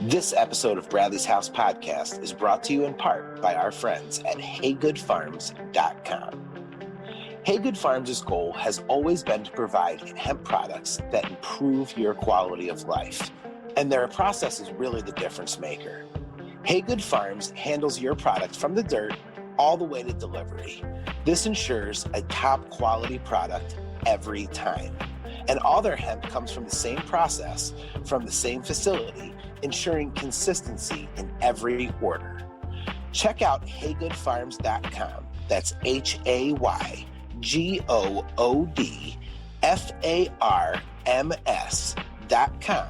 This episode of Bradley's House Podcast is brought to you in part by our friends at HayGoodFarms.com. HayGood Farms' goal has always been to provide hemp products that improve your quality of life, and their process is really the difference maker. HayGood Farms handles your product from the dirt all the way to delivery. This ensures a top quality product every time. And all their hemp comes from the same process, from the same facility, ensuring consistency in every order. Check out HayGoodFarms.com. That's HayGoodFarms.com.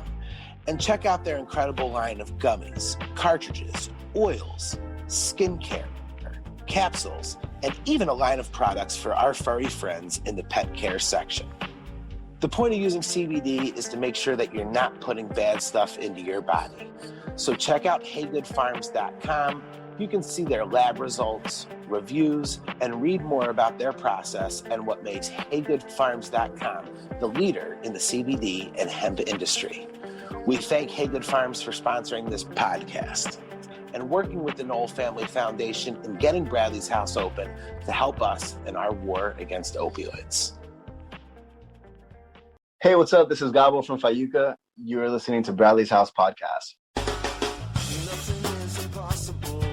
And check out their incredible line of gummies, cartridges, oils, skincare, capsules, and even a line of products for our furry friends in the pet care section. The point of using CBD is to make sure that you're not putting bad stuff into your body. So check out HayGoodFarms.com. You can see their lab results, reviews, and read more about their process and what makes HayGoodFarms.com the leader in the CBD and hemp industry. We thank HayGood Farms for sponsoring this podcast and working with the Nowell Family Foundation in getting Bradley's House open to help us in our war against opioids. Hey, what's up? This is Gabo from Fayuca. You're listening to Bradley's House Podcast. Nothing is impossible,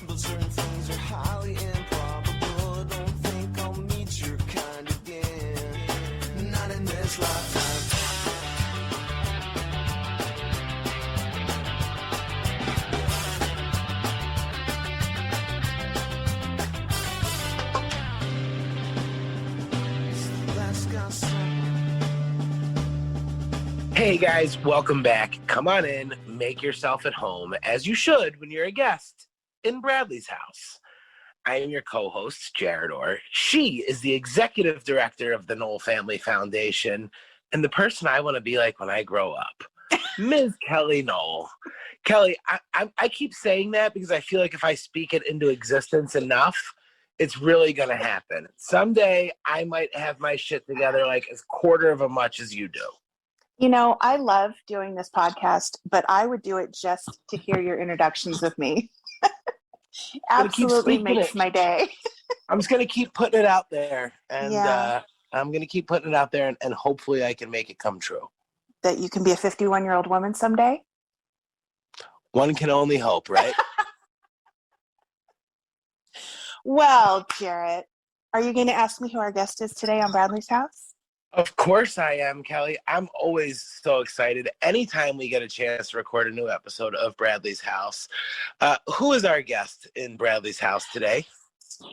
but certain things are highly improbable. Don't think I'll meet your kind again, not in this lifetime. Hey guys, welcome back. Come on in, make yourself at home, as you should when you're a guest in Bradley's house. I am your co-host, Jarett Orr. She is the executive director of the Nowell Family Foundation and the person I want to be like when I grow up, Ms. Kellie Nowell. Kellie, I keep saying that because I feel like if I speak it into existence enough, it's really going to happen. Someday I might have my shit together like a quarter of as much as you do. You know, I love doing this podcast, but I would do it just to hear your introductions of me. Absolutely makes my day. I'm just going to keep putting it out there, and I'm going to keep putting it out there, and hopefully I can make it come true. That you can be a 51-year-old woman someday? One can only hope, right? Well, Jarett, are you going to ask me who our guest is today on Bradley's House? Of course I am, Kellie. I'm always so excited anytime we get a chance to record a new episode of Bradley's House. Who is our guest in Bradley's House today?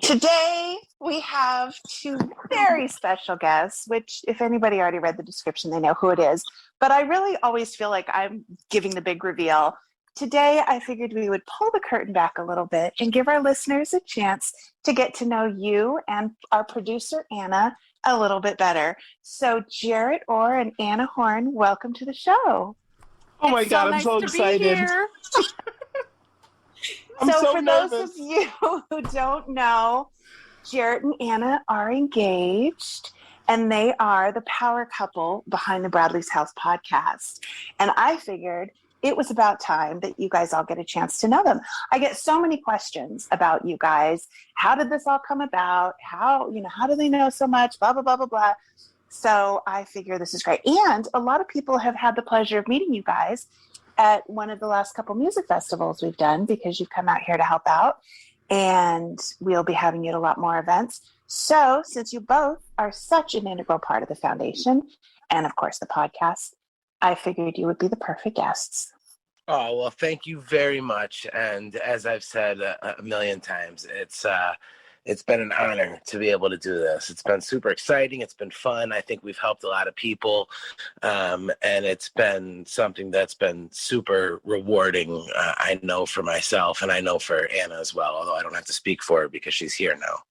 Today, we have two very special guests, which if anybody already read the description, they know who it is. But I really always feel like I'm giving the big reveal. Today, I figured we would pull the curtain back a little bit and give our listeners a chance to get to know you and our producer, Anna, a little bit better. So Jarett Orr and Anna Horan, welcome to the show. Oh my God, I'm so excited. So for those of you who don't know, Jarett and Anna are engaged, and they are the power couple behind the Bradley's House podcast. And I figured it was about time that you guys all get a chance to know them. I get so many questions about you guys. How did this all come about? How do they know so much? Blah, blah, blah, blah, blah. So I figure this is great. And a lot of people have had the pleasure of meeting you guys at one of the last couple music festivals we've done because you've come out here to help out. And we'll be having you at a lot more events. So since you both are such an integral part of the foundation and, of course, the podcast, I figured you would be the perfect guests. Oh, well, thank you very much. And as I've said a million times, it's been an honor to be able to do this. It's been super exciting. It's been fun. I think we've helped a lot of people. And it's been something that's been super rewarding, I know for myself, and I know for Anna as well, although I don't have to speak for her because she's here now.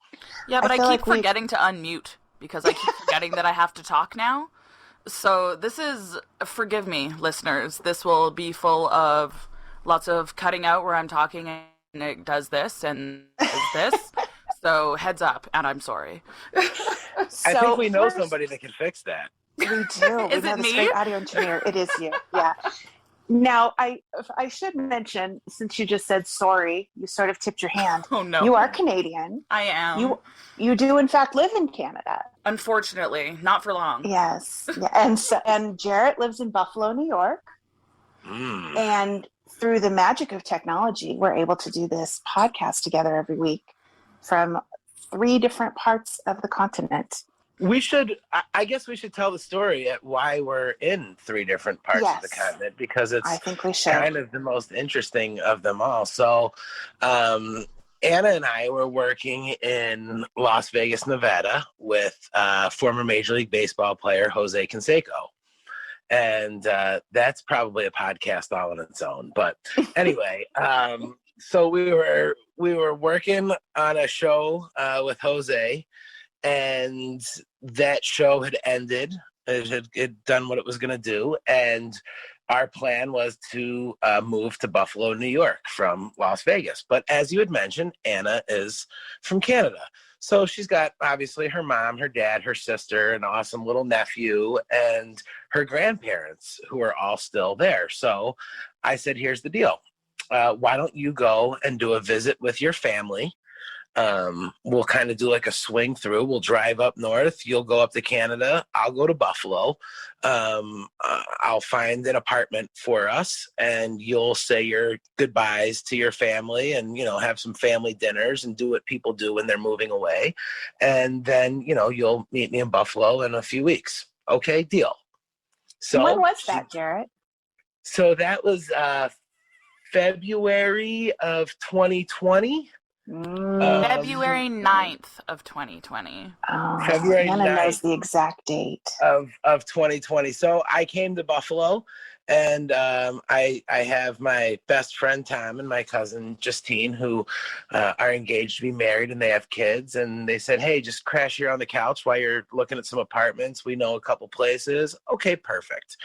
Yeah, but I keep forgetting to unmute because I keep forgetting that I have to talk now. So this is, forgive me, listeners, this will be full of lots of cutting out where I'm talking and it does this and does this. So heads up, and I'm sorry. I think we know somebody that can fix that. We do. Is we know it this me? great audio engineer. It is you. Yeah. Now, I should mention, since you just said sorry, you sort of tipped your hand. Oh, no. You are Canadian. I am. You do, in fact, live in Canada. Unfortunately, not for long. Yes. Yeah. And Jarett lives in Buffalo, New York. And through the magic of technology, we're able to do this podcast together every week from 3 different parts of the continent. I guess we should tell the story at why we're in 3 different parts of the continent, because it's I think we should. kind of the most interesting of them all. So, Anna and I were working in Las Vegas, Nevada with former Major League Baseball player Jose Canseco. And that's probably a podcast all on its own. But anyway, so we were working on a show with Jose, and that show had ended. It had done what it was going to do, and our plan was to move to Buffalo, New York from Las Vegas. But as you had mentioned, Anna is from Canada. So she's got, obviously, her mom, her dad, her sister, an awesome little nephew, and her grandparents, who are all still there. So I said, here's the deal. Why don't you go and do a visit with your family? We'll kind of do like a swing through. We'll drive up north. You'll go up to Canada. I'll go to Buffalo. I'll find an apartment for us, and you'll say your goodbyes to your family, and have some family dinners and do what people do when they're moving away. And then you'll meet me in Buffalo in a few weeks. Okay, deal. So when was that, Jarett? So that was February of 2020. February 9th of 2020. February Anna 9th knows the exact date. Of 2020. So I came to Buffalo, and I have my best friend Tom and my cousin Justine, who are engaged to be married, and they have kids. And they said, hey, just crash here on the couch while you're looking at some apartments. We know a couple places. Okay, perfect.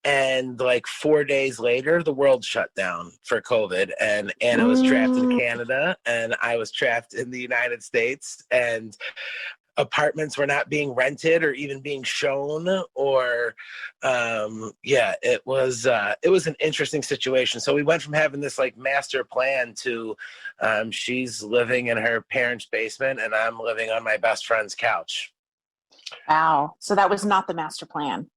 And like 4 days later, the world shut down for COVID, and Anna was trapped in Canada, and I was trapped in the United States, and apartments were not being rented or even being shown, or it was an interesting situation. So we went from having this like master plan to she's living in her parents' basement, and I'm living on my best friend's couch. Wow. So that was not the master plan.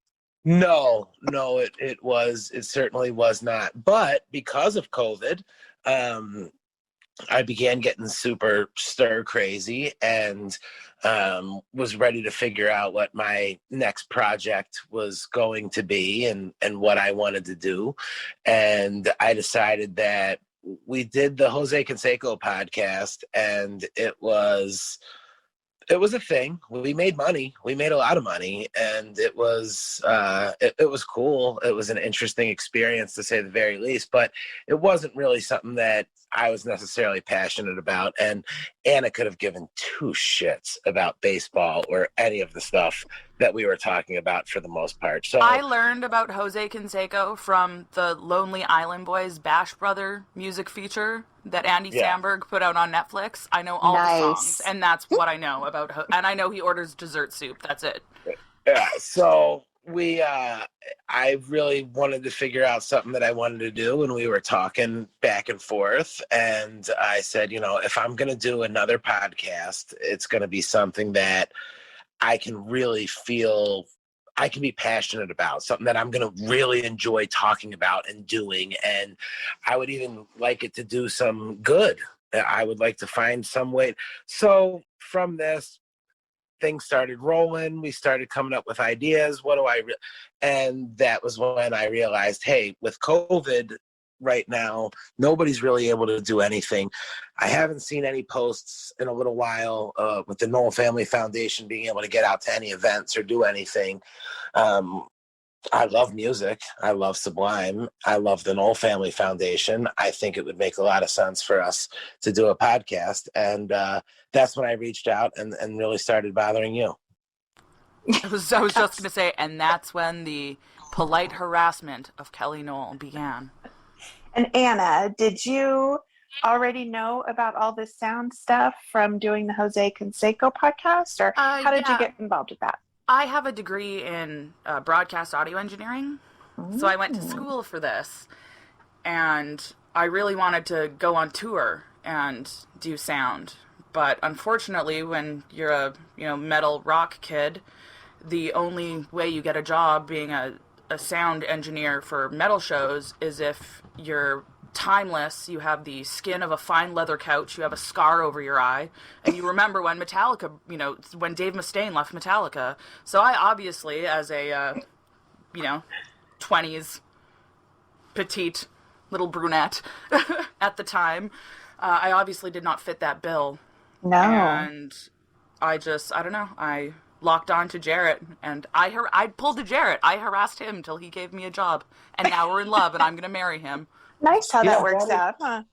No, it certainly was not. But because of COVID, I began getting super stir crazy, and was ready to figure out what my next project was going to be, and what I wanted to do. And I decided that we did the Jose Canseco podcast, and it was a thing. We made money. We made a lot of money, and it was cool. It was an interesting experience, to say the very least, but it wasn't really something that I was necessarily passionate about. And Anna could have given 2 shits about baseball or any of the stuff that we were talking about for the most part. So I learned about Jose Canseco from the Lonely Island Boys Bash Brother music feature that Andy Samberg put out on Netflix. I know all the songs, and that's what I know about. And I know he orders dessert soup. That's it. Yeah. So I really wanted to figure out something that I wanted to do, and we were talking back and forth, and I said, if I'm going to do another podcast, it's going to be something that I can really feel I can be passionate about, something that I'm going to really enjoy talking about and doing. And I would even like it to do some good. I would like to find some way. So from this, things started rolling. We started coming up with ideas. And that was when I realized, hey, with COVID right now, nobody's really able to do anything. I haven't seen any posts in a little while with the Nowell Family Foundation being able to get out to any events or do anything. I love music. I love Sublime. I love the Nowell Family Foundation. I think it would make a lot of sense for us to do a podcast. And that's when I reached out and really started bothering you. I was just going to say, and that's when the polite harassment of Kellie Nowell began. And Anna, did you already know about all this sound stuff from doing the Jose Canseco podcast, or how did you get involved with that? I have a degree in broadcast audio engineering, so I went to school for this, and I really wanted to go on tour and do sound. But unfortunately, when you're a metal rock kid, the only way you get a job being a sound engineer for metal shows is if you're timeless, you have the skin of a fine leather couch, you have a scar over your eye, and you remember when Metallica, when Dave Mustaine left Metallica. So I obviously, as a, 20s petite little brunette at the time, I obviously did not fit that bill. No. And I don't know, I locked on to Jarett, and I pulled a Jarett. I harassed him till he gave me a job, and now we're in love, and I'm going to marry him. Nice how that works out, huh?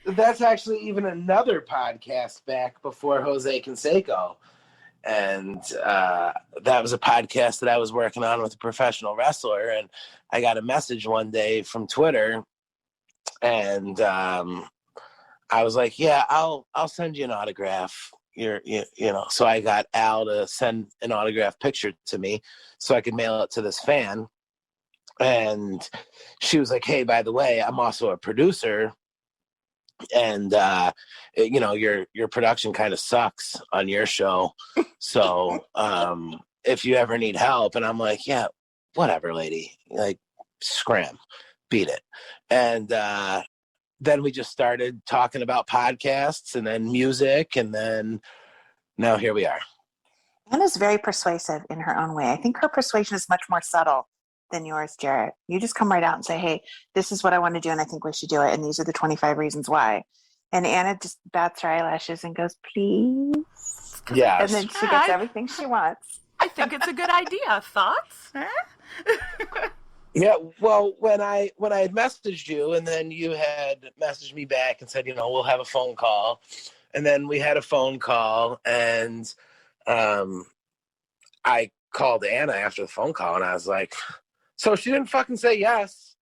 That's actually even another podcast back before Jose Canseco. And that was a podcast that I was working on with a professional wrestler. And I got a message one day from Twitter. And I was like, yeah, I'll send you an autograph. So I got Al to send an autograph picture to me so I could mail it to this fan. And she was like, hey, by the way, I'm also a producer, and your production kind of sucks on your show, so if you ever need help. And I'm like, yeah, whatever, lady, like, scram, beat it. And then we just started talking about podcasts and then music, and then now here we are. Anna's very persuasive in her own way. I think her persuasion is much more subtle than yours, Jarett. You just come right out and say, hey, this is what I want to do, and I think we should do it, and these are the 25 reasons why. And Anna just bats her eyelashes and goes, please. Yeah. And then she gets everything she wants. I think it's a good idea. Thoughts? Yeah, well, when I had messaged you, and then you had messaged me back and said, we'll have a phone call. And then we had a phone call, and I called Anna after the phone call, and I was like, so she didn't fucking say yes.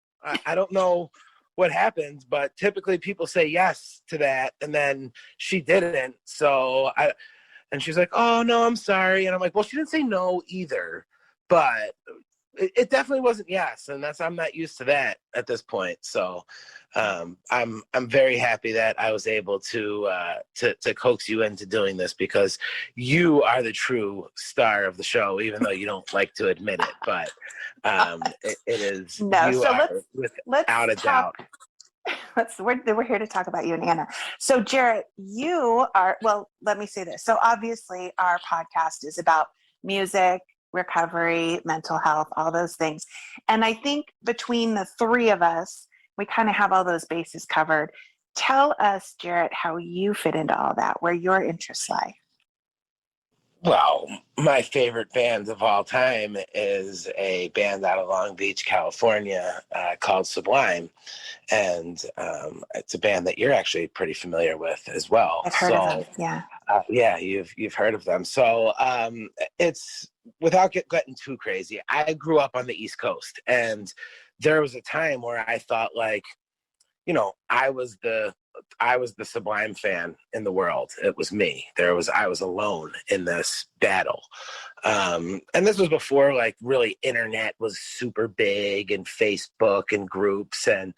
I don't know what happened, but typically people say yes to that, and then she didn't. And she's like, oh, no, I'm sorry. And I'm like, well, she didn't say no either, but it definitely wasn't yes, and I'm not used to that at this point. So I'm very happy that I was able to coax you into doing this, because you are the true star of the show, even though you don't like to admit it. But it is. No, you so are, without a doubt. We're here to talk about you and Anna. So Jarett, you are, well, let me say this. So obviously our podcast is about music, recovery, mental health, all those things. And I think between the three of us, we kind of have all those bases covered. Tell us, Jarett, how you fit into all that, where your interests lie. Well, my favorite band of all time is a band out of Long Beach, California, called Sublime. And it's a band that you're actually pretty familiar with as well. I've heard of them, yeah. Yeah, you've heard of them. So it's, without getting too crazy, I grew up on the East Coast, and there was a time where I thought, like, I was the Sublime fan in the world. It was me. I was alone in this battle. And this was before, like, really internet was super big, and Facebook and groups. And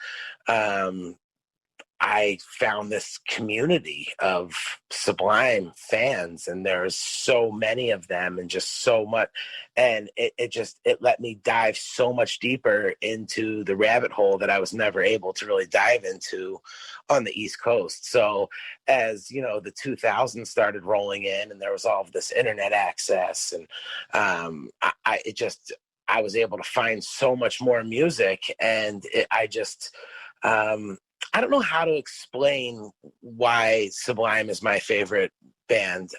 I found this community of Sublime fans, and there's so many of them, and just so much. And it let me dive so much deeper into the rabbit hole that I was never able to really dive into on the East Coast. So as, the 2000s started rolling in, and there was all of this internet access, and I was able to find so much more music, and I don't know how to explain why Sublime is my favorite band.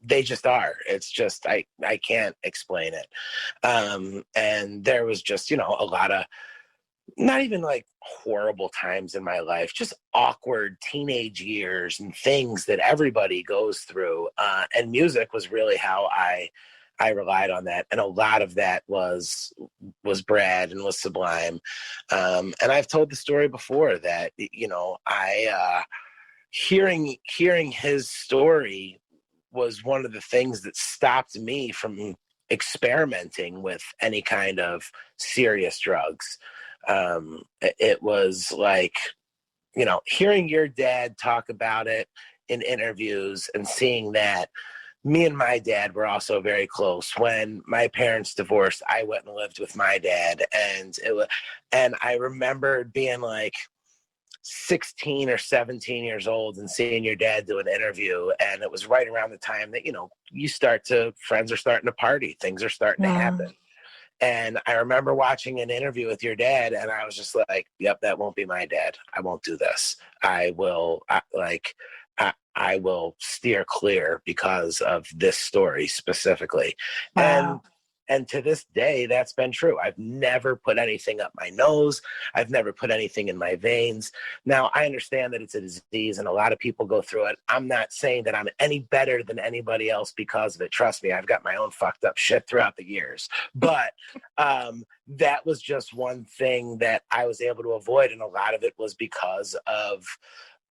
They just are. It's just, I can't explain it. And there was just, a lot of, not even like horrible times in my life, just awkward teenage years and things that everybody goes through. And music was really how I relied on that, and a lot of that was Brad and was Sublime. And I've told the story before that, I hearing his story was one of the things that stopped me from experimenting with any kind of serious drugs. It was like, you know, hearing your dad talk about it in interviews and seeing that. Me and my dad were also very close. When my parents divorced, I went and lived with my dad, and I remember being like 16 or 17 years old and seeing your dad do an interview, and it was right around the time that, you know, friends are starting to party, things are starting to happen. And I remember watching an interview with your dad, and I was just like, yep, that won't be my dad. I won't do this. I will steer clear because of this story specifically. Wow. And to this day, that's been true. I've never put anything up my nose. I've never put anything in my veins. Now, I understand that it's a disease and a lot of people go through it. I'm not saying that I'm any better than anybody else because of it. Trust me, I've got my own fucked up shit throughout the years. But that was just one thing that I was able to avoid. And a lot of it was because of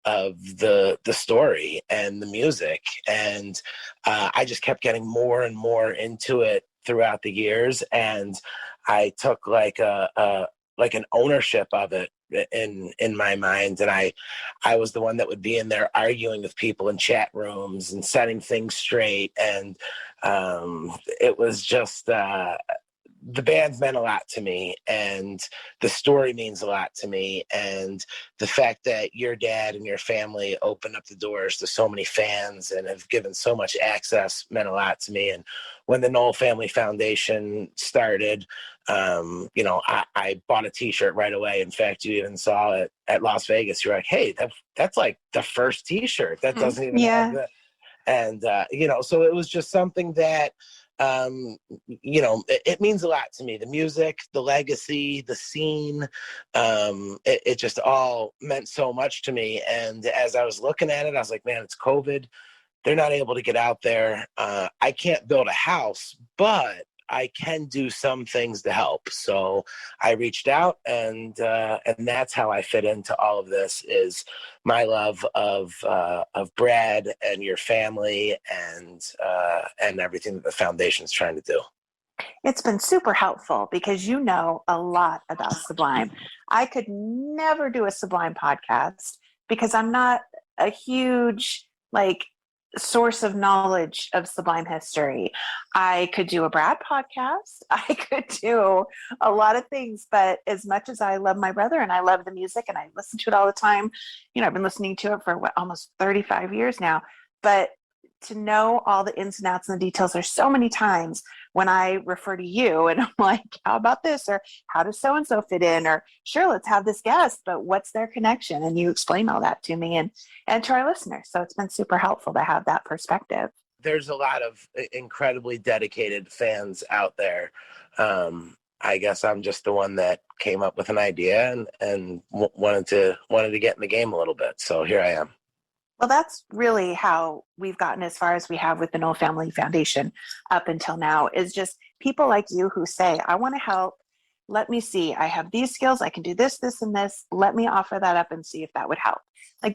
the story and the music. And I just kept getting more and more into it throughout the years, and I took like an ownership of it in my mind, and I was the one that would be in there arguing with people in chat rooms and setting things straight, and it was just the band meant a lot to me, and the story means a lot to me, and the fact that your dad and your family opened up the doors to so many fans and have given so much access meant a lot to me. And when the Nowell Family Foundation started, you know, I bought a t-shirt right away. In fact, you even saw it at Las Vegas. You're like, hey, that's like the first t-shirt that doesn't even have that. And, you know, so it was just something that, you know, it means a lot to me. The music, the legacy, the scene, it just all meant so much to me. And as I was looking at it, I was like, man, it's COVID. They're not able to get out there. I can't build a house, but I can do some things to help. So I reached out, and that's how I fit into all of this, is my love of Brad and your family and everything that the foundation's trying to do. It's been super helpful because you know a lot about Sublime. I could never do a Sublime podcast because I'm not a huge source of knowledge of Sublime history. I could do a Brad podcast. I could do a lot of things, but as much as I love my brother and I love the music and I listen to it all the time, you know, I've been listening to it for almost 35 years now, but to know all the ins and outs and the details, there's so many times when I refer to you and I'm like, how about this? Or how does so-and-so fit in? Or sure, let's have this guest, but what's their connection? And you explain all that to me and to our listeners. So it's been super helpful to have that perspective. There's a lot of incredibly dedicated fans out there. I guess I'm just the one that came up with an idea and wanted to get in the game a little bit. So here I am. Well, that's really how we've gotten as far as we have with the Nowell Family Foundation up until now, is just people like you who say, I want to help. Let me see. I have these skills. I can do this, this, and this. Let me offer that up and see if that would help.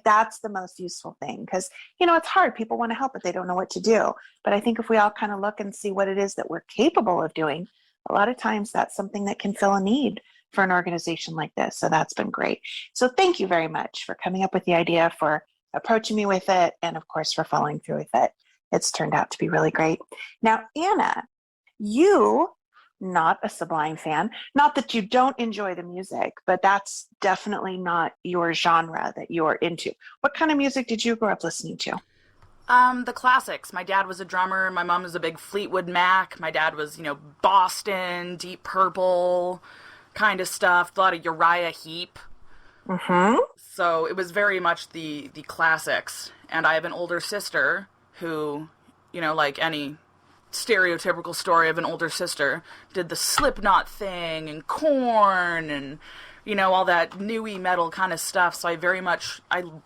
That's the most useful thing because, you know, it's hard. People want to help, but they don't know what to do. But I think if we all kind of look and see what it is that we're capable of doing, a lot of times that's something that can fill a need for an organization like this. So that's been great. So thank you very much for coming up with the idea, for approaching me with it, and of course for following through with it. It's turned out to be really great. Now, Anna, you, not a Sublime fan, not that you don't enjoy the music, but that's definitely not your genre that you're into. What kind of music did you grow up listening to? The classics. My dad was a drummer. My mom was a big Fleetwood Mac. My dad was, you know, Boston, Deep Purple kind of stuff. A lot of Uriah Heep. Mm-hmm. So it was very much the classics. And I have an older sister who, you know, like any stereotypical story of an older sister, did the Slipknot thing and Korn and, you know, all that newy metal kind of stuff. So I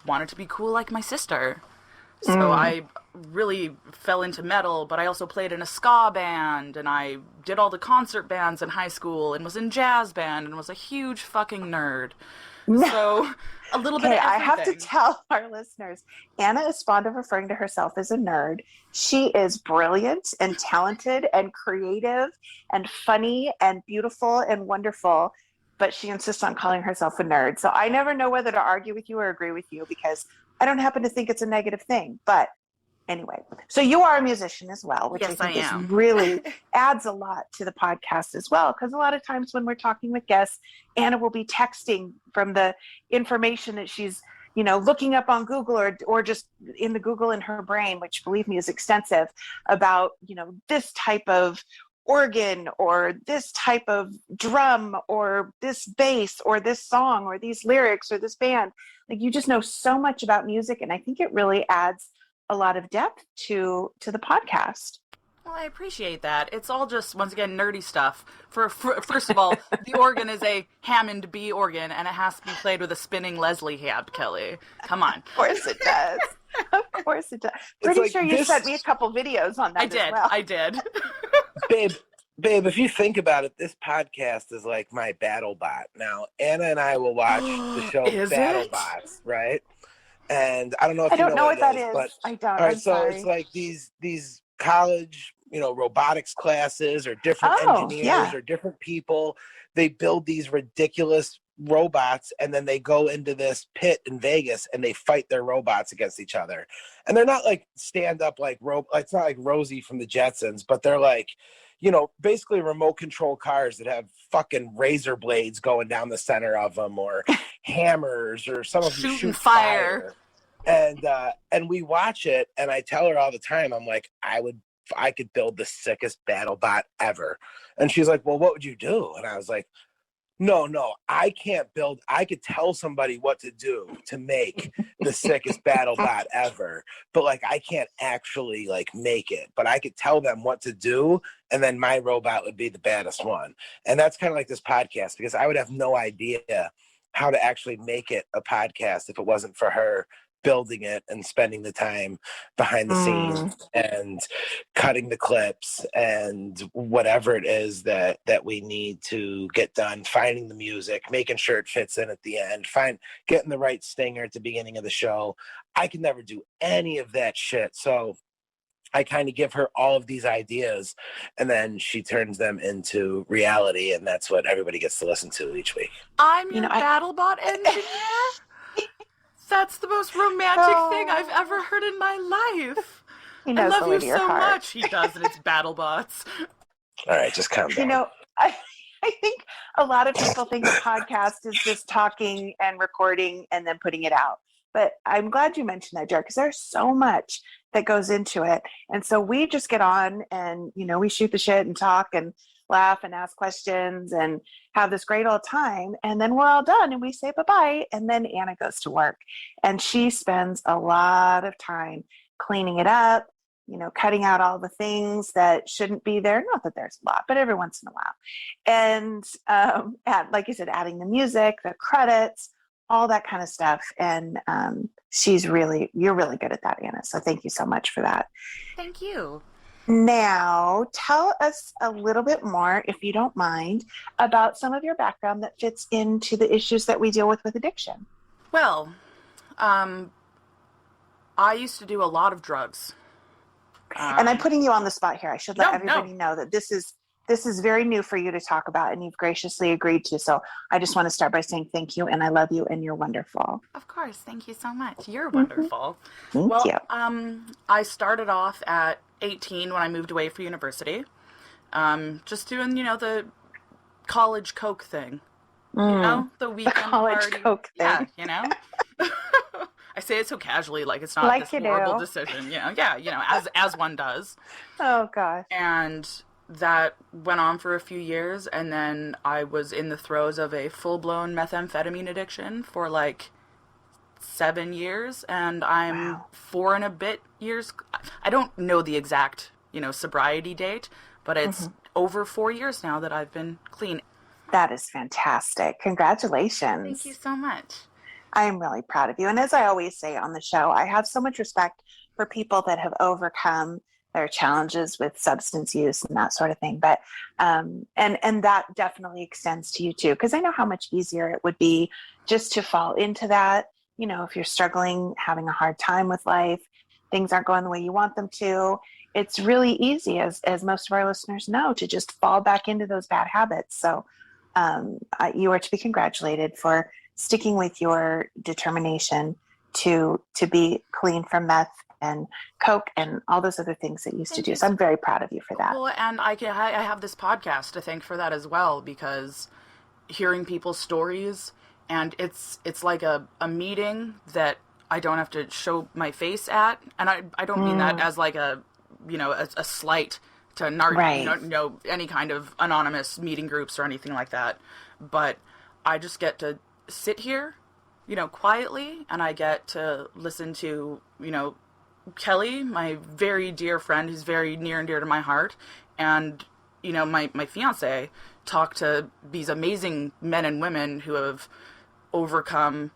wanted to be cool like my sister. So I really fell into metal, but I also played in a ska band, and I did all the concert bands in high school and was in jazz band and was a huge fucking nerd. No. So a little bit Okay, of I everything. have to tell our listeners, Anna is fond of referring to herself as a nerd. She is brilliant and talented and creative and funny and beautiful and wonderful, but she insists on calling herself a nerd. So I never know whether to argue with you or agree with you because I don't happen to think it's a negative thing. But anyway, so you are a musician as well, which Yes, I think I is am. really adds a lot to the podcast as well. Because a lot of times when we're talking with guests, Anna will be texting from the information that she's, looking up on Google or just in the Google in her brain, which believe me is extensive, about, this type of organ or this type of drum or this bass or this song or these lyrics or this band. Like, you just know so much about music, and I think it really adds a lot of depth to the podcast. Well, I appreciate that. It's all just, once again, nerdy stuff. First of all, the organ is a Hammond B organ, and it has to be played with a spinning Leslie hand, Kelly. Come on. Of course it does. Of course it does. Pretty sure you sent me a couple videos on that. I did. Babe, if you think about it, this podcast is like my battle bot. Now, Anna and I will watch the show Battle Bots, right? And I don't know if you know what that is, but I don't. All right, I'm so sorry. it's like these college, robotics classes or different engineers or different people. They build these ridiculous robots, and then they go into this pit in Vegas and they fight their robots against each other. And they're not like stand up like it's not like Rosie from the Jetsons, but they're like, basically remote control cars that have fucking razor blades going down the center of them, or hammers, or some of them shoot fire. And we watch it, and I tell her all the time, I'm like, I could build the sickest battle bot ever. And she's like, well, what would you do? And I was like, no, I can't build. I could tell somebody what to do to make the sickest battle bot ever, but like, I can't actually like make it, but I could tell them what to do. And then my robot would be the baddest one. And that's kind of like this podcast, because I would have no idea how to actually make it a podcast if it wasn't for her building it and spending the time behind the scenes and cutting the clips and whatever it is that we need to get done, finding the music, making sure it fits in at the end, getting the right stinger at the beginning of the show. I can never do any of that shit. So I kind of give her all of these ideas, and then she turns them into reality, and that's what everybody gets to listen to each week. I'm your BattleBot engineer? That's the most romantic thing I've ever heard in my life. He knows I love the way you to your so heart. much. He does, and it's BattleBots. All right, just calm down. I think a lot of people think a podcast is just talking and recording and then putting it out. But I'm glad you mentioned that, Jarett, because there's so much that goes into it. And so we just get on and, we shoot the shit and talk and laugh and ask questions and have this great old time. And then we're all done and we say bye-bye. And then Anna goes to work, and she spends a lot of time cleaning it up, cutting out all the things that shouldn't be there. Not that there's a lot, but every once in a while. And like you said, adding the music, the credits, all that kind of stuff. And you're really good at that, Anna. So thank you so much for that. Thank you. Now, tell us a little bit more, if you don't mind, about some of your background that fits into the issues that we deal with addiction. Well, I used to do a lot of drugs. And I'm putting you on the spot here. I should let everybody know that this is very new for you to talk about, and you've graciously agreed to. So I just want to start by saying thank you, and I love you, and you're wonderful. Of course. Thank you so much. You're wonderful. Thank you. I started off at 18 when I moved away for university. Just doing, the college coke thing. The weekend college party. coke thing. Yeah, I say it so casually, like it's not this horrible decision. Yeah, as one does. Oh, gosh. And that went on for a few years, and then I was in the throes of a full-blown methamphetamine addiction for like 7 years, and I'm 4 and a bit years. I don't know the exact, sobriety date, but it's over 4 years now that I've been clean. That is fantastic. Congratulations. Thank you so much. I am really proud of you. And as I always say on the show, I have so much respect for people that have overcome there are challenges with substance use and that sort of thing. But and that definitely extends to you too, because I know how much easier it would be just to fall into that. You know, if you're struggling, having a hard time with life, things aren't going the way you want them to. It's really easy, as most of our listeners know, to just fall back into those bad habits. So you are to be congratulated for sticking with your determination to be clean from meth and coke and all those other things that you used to do. So I'm very proud of you for that. Well, and I have this podcast to thank for that as well, because hearing people's stories, and it's like a meeting that I don't have to show my face at, and I don't mean that as like a slight to any kind of anonymous meeting groups or anything like that, but I just get to sit here, quietly, and I get to listen to, Kellie, my very dear friend who's very near and dear to my heart, and, my fiance, talk to these amazing men and women who have overcome,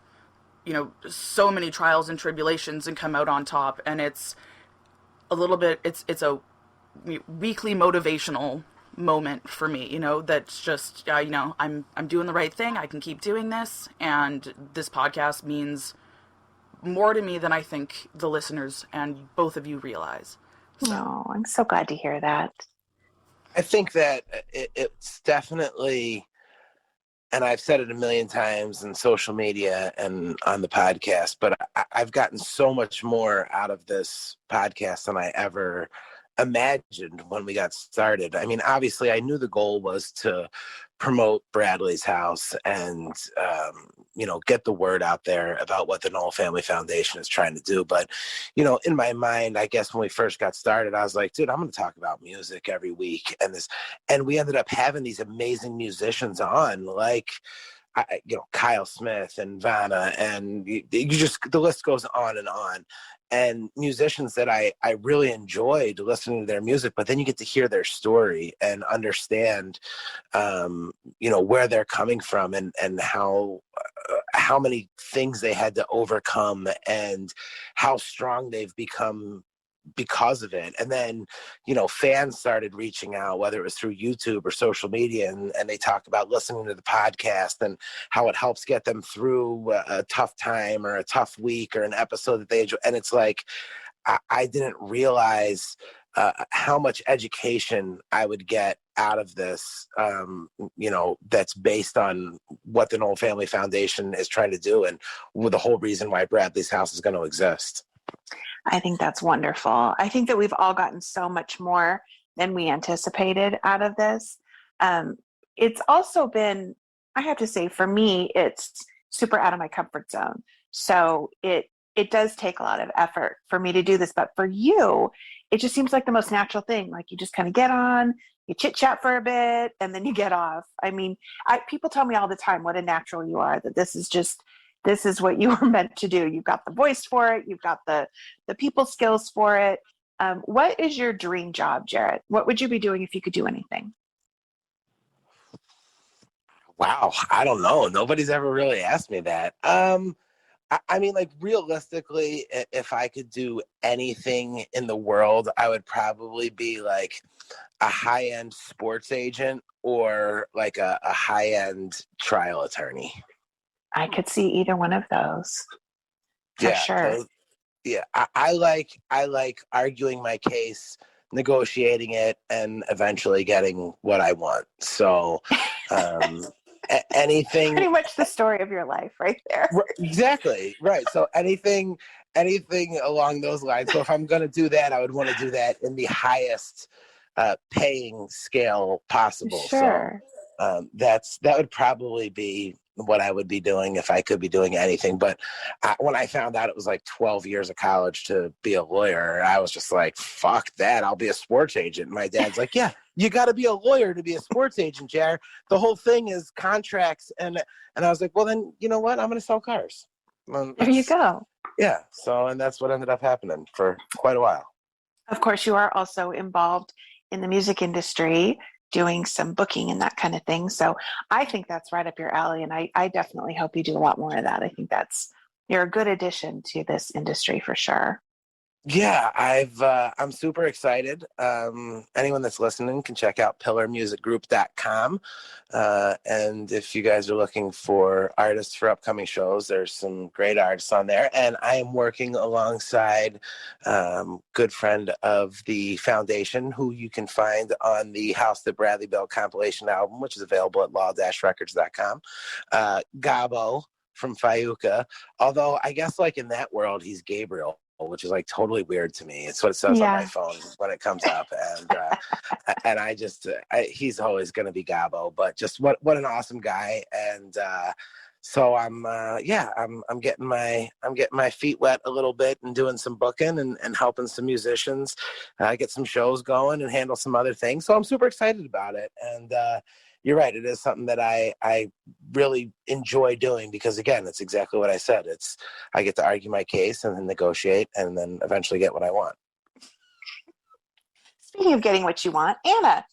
so many trials and tribulations and come out on top. And it's a little bit, it's a weekly motivational moment for me, that's just, I'm doing the right thing. I can keep doing this. And this podcast means more to me than I think the listeners and both of you realize. So. No, I'm so glad to hear that. I think that it's definitely, and I've said it a million times in social media and on the podcast, but I've gotten so much more out of this podcast than I ever imagined when we got started. I mean, obviously, I knew the goal was to promote Bradley's House and, get the word out there about what the Nowell Family Foundation is trying to do. But, in my mind, I guess when we first got started, I was like, dude, I'm going to talk about music every week. And we ended up having these amazing musicians on, like, Kyle Smith and Vanna, and the list goes on, and musicians that I really enjoyed listening to their music. But then you get to hear their story and understand, where they're coming from and how many things they had to overcome and how strong they've become because of it. And then, fans started reaching out, whether it was through YouTube or social media, and they talk about listening to the podcast and how it helps get them through a tough time or a tough week or an episode that they enjoy. And it's like, I didn't realize how much education I would get out of this, that's based on what the Nowell Family Foundation is trying to do and the whole reason why Bradley's House is going to exist. I think that's wonderful. I think that we've all gotten so much more than we anticipated out of this. It's also been, I have to say, for me, it's super out of my comfort zone. So it does take a lot of effort for me to do this. But for you, it just seems like the most natural thing. Like you just kind of get on, you chit chat for a bit, and then you get off. I mean, people tell me all the time what a natural you are, that this is what you were meant to do. You've got the voice for it. You've got the people skills for it. What is your dream job, Jarett? What would you be doing if you could do anything? Wow. I don't know. Nobody's ever really asked me that. I mean, like, realistically, if I could do anything in the world, I would probably be like a high-end sports agent or like a high-end trial attorney. I could see either one of those. For sure. Yeah. I like arguing my case, negotiating it, and eventually getting what I want. So anything. Pretty much the story of your life right there. Exactly. Right. So anything along those lines. So if I'm going to do that, I would want to do that in the highest paying scale possible. Sure. So that would probably be what I would be doing if I could be doing anything. But when I found out it was like 12 years of college to be a lawyer, I was just like, fuck that. I'll be a sports agent. And my dad's like, yeah, you got to be a lawyer to be a sports agent, Jarett. The whole thing is contracts. And I was like, well, then, you know what? I'm going to sell cars. There you go. Yeah. So, and that's what ended up happening for quite a while. Of course, you are also involved in the music industry, doing some booking and that kind of thing. So I think that's right up your alley. And I definitely hope you do a lot more of that. I think you're a good addition to this industry for sure. Yeah, I'm super excited. Anyone that's listening can check out pillarmusicgroup.com. And if you guys are looking for artists for upcoming shows, there's some great artists on there. And I am working alongside good friend of the foundation, who you can find on the House That Bradley Built compilation album, which is available at law-records.com. Gabo from Fayuca. Although I guess like in that world, he's Gabriel, which is like totally weird to me. It's what it says on my phone when it comes up, and I just he's always going to be Gabo. But just what an awesome guy, and so I'm getting my feet wet a little bit and doing some booking and helping some musicians get some shows going and handle some other things. So I'm super excited about it, and you're right. It is something that I really enjoy doing because, again, it's exactly what I said. I get to argue my case and then negotiate and then eventually get what I want. Speaking of getting what you want, Anna,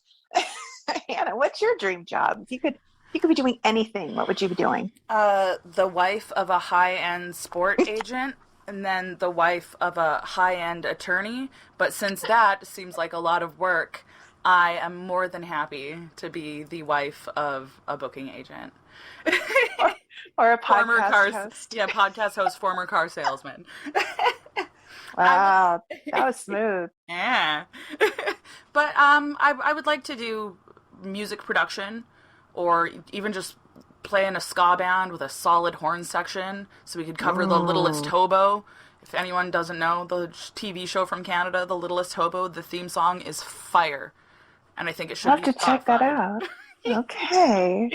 Anna, what's your dream job? If you could be doing anything, what would you be doing? The wife of a high-end sport agent, and then the wife of a high-end attorney. But since that seems like a lot of work, I am more than happy to be the wife of a booking agent. or a podcast host. Yeah, podcast host, former car salesman. Wow, that was smooth. Yeah. But I would like to do music production, or even just play in a ska band with a solid horn section so we could cover The Littlest Hobo. If anyone doesn't know, the TV show from Canada, The Littlest Hobo, the theme song is fire. And I think it should I'll be have to check that out. Okay.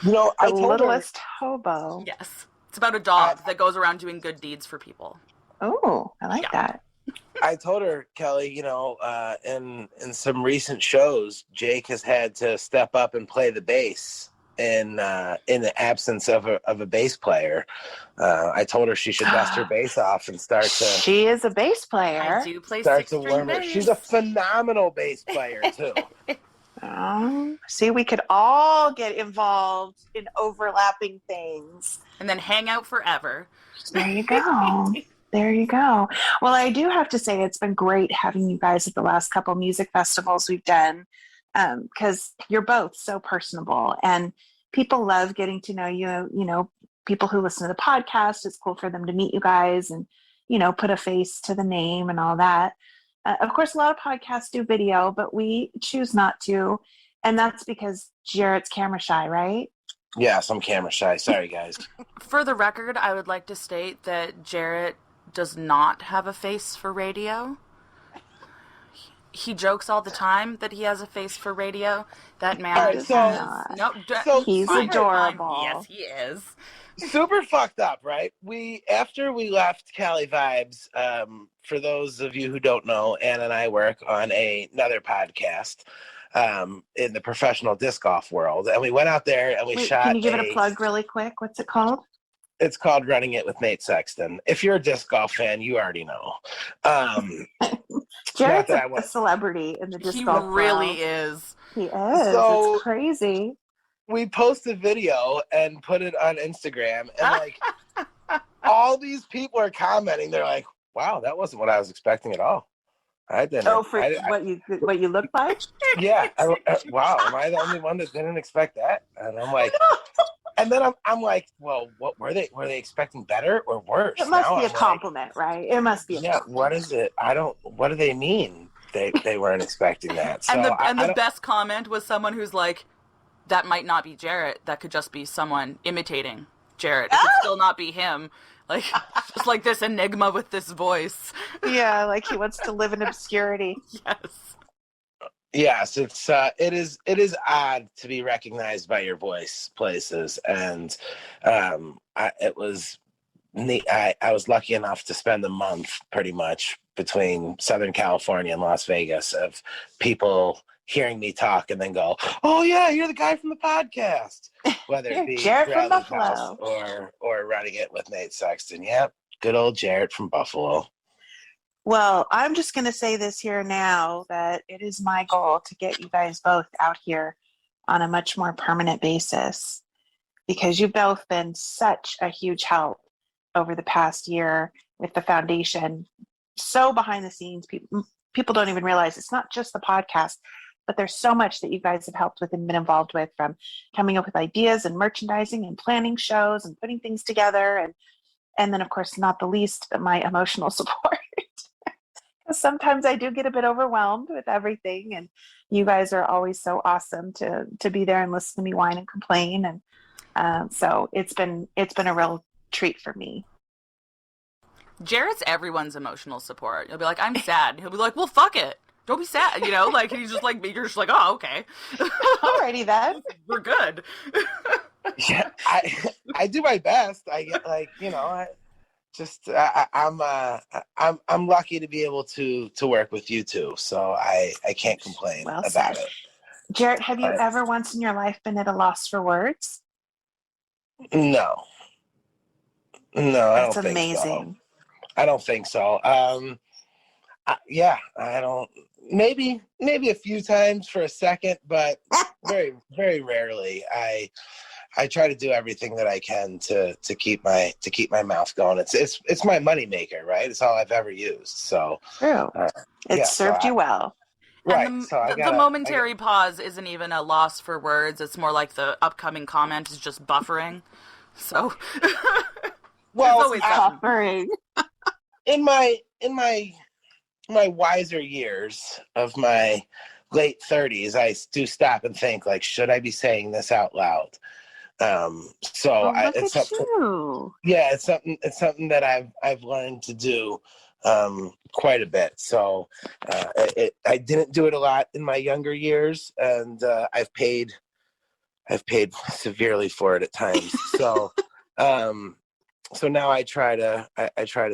You know, The Littlest Hobo. Yes. It's about a dog that goes around doing good deeds for people. Oh, I like that. I told her, Kelly, you know, in some recent shows, Jake has had to step up and play the bass in the absence of a bass player. I told her she should dust her bass off and start to. She is a bass player. I do play start to 6-string warm her. bass. She's a phenomenal bass player too. See, we could all get involved in overlapping things. And then hang out forever. There you go. There you go. Well, I do have to say it's been great having you guys at the last couple music festivals we've done, because you're both so personable and people love getting to know you. You know, people who listen to the podcast, it's cool for them to meet you guys and, you know, put a face to the name and all that. Of course, a lot of podcasts do video, but we choose not to. And that's because Jarett's camera shy, right? Yes, I'm camera shy. Sorry, guys. For the record, I would like to state that Jarett does not have a face for radio. He jokes all the time that he has a face for radio. That man Right, he's adorable. Yes, he is. Super fucked up, right? After we left Cali Vibes, for those of you who don't know, Anna and I work on another podcast in the professional disc golf world, and we went out there and we shot. Can you give it a plug really quick? What's it called? It's called Running It with Nate Sexton. If you're a disc golf fan, you already know. Jared's a celebrity in the disc golf world. He really is. He is. So, it's crazy. We posted video and put it on Instagram, and like all these people are commenting. They're like, "Wow, that wasn't what I was expecting at all." I didn't. Oh, for what you look like? Yeah. Wow, am I the only one that didn't expect that? And I'm like, and then I'm like, well, what were they? Were they expecting better or worse? It must be a compliment, right? It must be. What is it? What do they mean? They weren't expecting that. So and the best comment was someone who's like, that might not be Jarett. That could just be someone imitating Jarett. It could still not be him. Like, just like this enigma with this voice. Yeah, like he wants to live in obscurity. Yes. Yes, it is odd to be recognized by your voice places, and it was neat. I was lucky enough to spend a month pretty much between Southern California and Las Vegas of people hearing me talk and then go, "Oh yeah, you're the guy from the podcast," whether it be Jarett from Bradley's Buffalo House or Running It with Nate Sexton. Yep, good old Jarett from Buffalo. Well, I'm just going to say this here now that it is my goal to get you guys both out here on a much more permanent basis, because you've both been such a huge help over the past year with the foundation, so behind the scenes. People don't even realize it's not just the podcast, but there's so much that you guys have helped with and been involved with, from coming up with ideas and merchandising and planning shows and putting things together. And then, of course, not the least, my emotional support. Sometimes I do get a bit overwhelmed with everything, and you guys are always so awesome to be there and listen to me whine and complain. And so it's been a real treat for me. Jared's everyone's emotional support. You'll be like, I'm sad. He'll be like, well, fuck it. Don't be sad, you know? Like, he's just like, you're just like, oh, okay. Alrighty then. We're good. Yeah, I do my best. I get like, you know, I'm lucky to be able to work with you two, so I can't complain about it. Jarett, have you ever once in your life been at a loss for words? No, I don't think so. That's amazing. I don't think so. I don't. Maybe a few times for a second, but very, very rarely. I try to do everything that I can to keep my mouth going. It's my money maker, right? It's all I've ever used. So true. It served you well. Right. And So the momentary pause isn't even a loss for words. It's more like the upcoming comment is just buffering. So well, always buffering. In my wiser years of my late 30s, I do stop and think, like, should I be saying this out loud? It's something that I've learned to do quite a bit. So I didn't do it a lot in my younger years, and I've paid severely for it at times. So so now I try to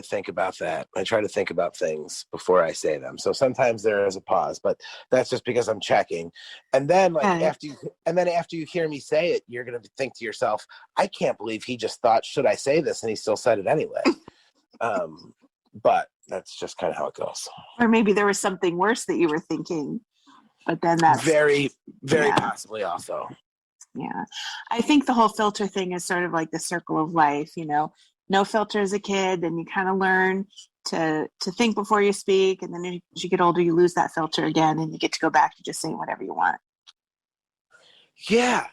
think about that. I try to think about things before I say them. So sometimes there is a pause, but that's just because I'm checking. And then after you hear me say it, you're going to think to yourself, I can't believe he just thought, should I say this? And he still said it anyway. But that's just kind of how it goes. Or maybe there was something worse that you were thinking, but then that's very, very possibly also. Yeah. I think the whole filter thing is sort of like the circle of life, you know, no filter as a kid, and you kind of learn to think before you speak. And then as you get older, you lose that filter again, and you get to go back to just saying whatever you want. Yeah.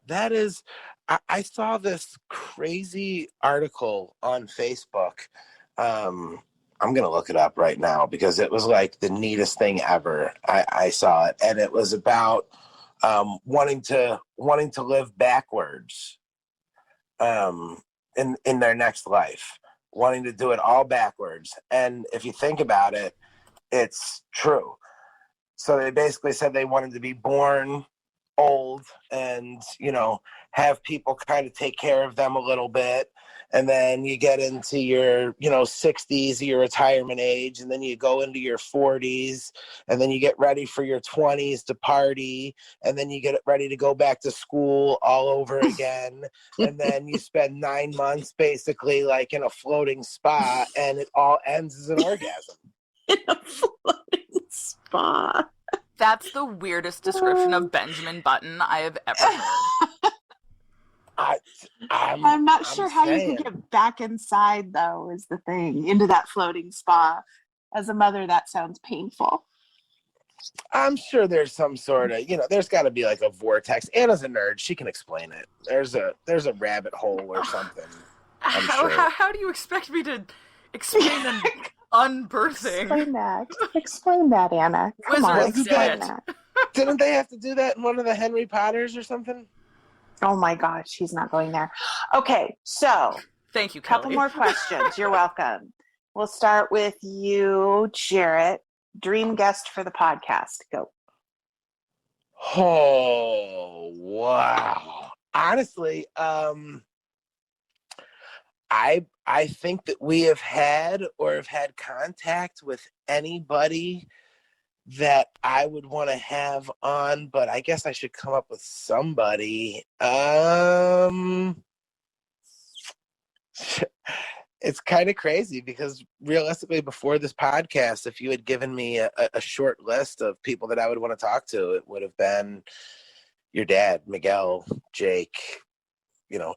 That is, I saw this crazy article on Facebook. I'm going to look it up right now because it was like the neatest thing ever. I saw it, and it was about wanting to live backwards in their next life, wanting to do it all backwards. And if you think about it, it's true. So they basically said they wanted to be born old and, you know, have people kind of take care of them a little bit. And then you get into your, 60s, your retirement age, and then you go into your 40s, and then you get ready for your 20s to party, and then you get ready to go back to school all over again. And then you spend 9 months basically like in a floating spa, and it all ends as an orgasm. In a floating spa. That's the weirdest description of Benjamin Button I have ever heard. I'm not sure how you could get back inside, though, is the thing, into that floating spa. As a mother, that sounds painful. I'm sure there's some sort of, there's got to be like a vortex. Anna's a nerd. She can explain it. There's a rabbit hole or something. How do you expect me to explain an unbirthing? Explain that, Anna. Come on, explain that. Didn't they have to do that in one of the Henry Potters or something? Oh my gosh, he's not going there. Okay, so thank you, Kellie. Couple more questions. You're welcome. We'll start with you, Jarett. Dream guest for the podcast. Go. Oh, wow. Honestly, I think that we have had contact with anybody that I would want to have on, but I guess I should come up with somebody. It's kind of crazy because realistically, before this podcast, if you had given me a short list of people that I would want to talk to, it would have been your dad, Miguel, Jake,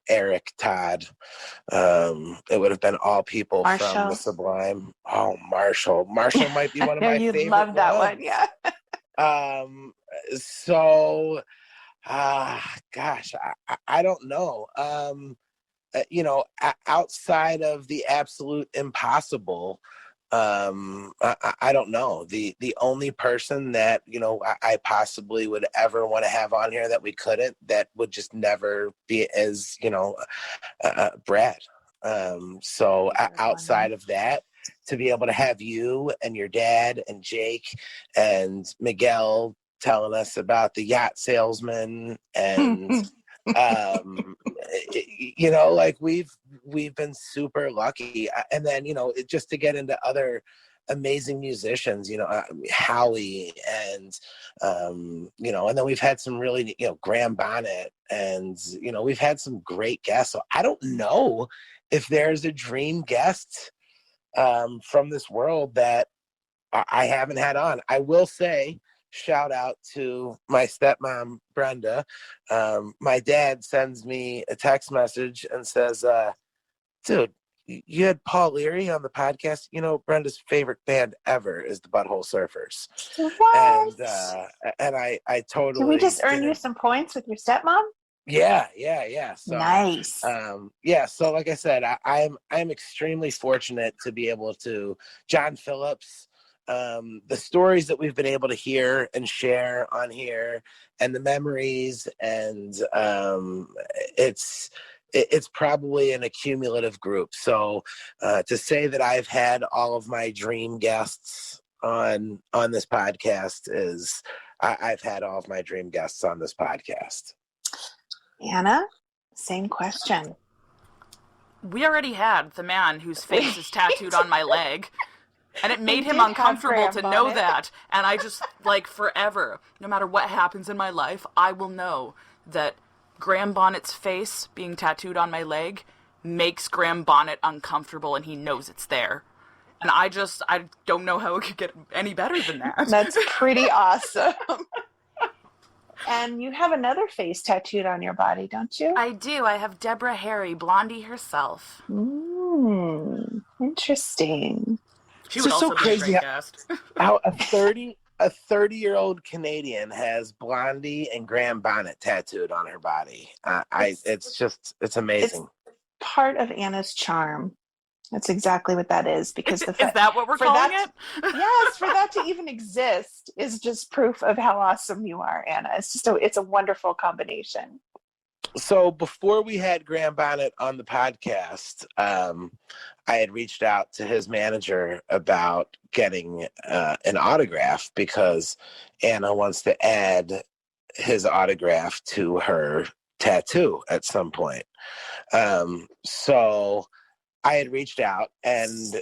Eric, Todd. It would have been all people Marshall. from the Sublime. Oh, Marshall might be one of my you favorite love that ones. one. Yeah. So gosh, I don't know. Outside of the absolute impossible, I don't know. The only person that I possibly would ever want to have on here that we couldn't, that would just never be, as Brad. So outside of that, to be able to have you and your dad and Jake and Miguel telling us about the yacht salesman and like we've been super lucky. And then just to get into other amazing musicians, Howie and and then we've had some really Graham Bonnet, and we've had some great guests. So I don't know if there's a dream guest from this world that I haven't had on. I will say, shout out to my stepmom, Brenda. My dad sends me a text message and says, dude, you had Paul Leary on the podcast. Brenda's favorite band ever is the Butthole Surfers. What? And I totally. Did we just earn you some points with your stepmom? Yeah. So, nice. So like I said, I'm extremely fortunate to be able to, John Phillips, the stories that we've been able to hear and share on here, and the memories, and it's probably an accumulative group. So to say that I've had all of my dream guests on this podcast is I've had all of my dream guests on this podcast. Anna, same question. We already had the man whose face is tattooed on my leg. And it made him uncomfortable to know that. And I just, forever, no matter what happens in my life, I will know that Graham Bonnet's face being tattooed on my leg makes Graham Bonnet uncomfortable, and he knows it's there. And I don't know how it could get any better than that. That's pretty awesome. And you have another face tattooed on your body, don't you? I do. I have Deborah Harry, Blondie herself. Interesting. She would also so be crazy a great guest. How a 30-year-old Canadian has Blondie and Graham Bonnet tattooed on her body. It's amazing. It's part of Anna's charm. That's exactly what that is. Because is that what we're calling it? Yes, for that to even exist is just proof of how awesome you are, Anna. It's a wonderful combination. So before we had Graham Bonnet on the podcast, I had reached out to his manager about getting an autograph, because Anna wants to add his autograph to her tattoo at some point. So I had reached out, and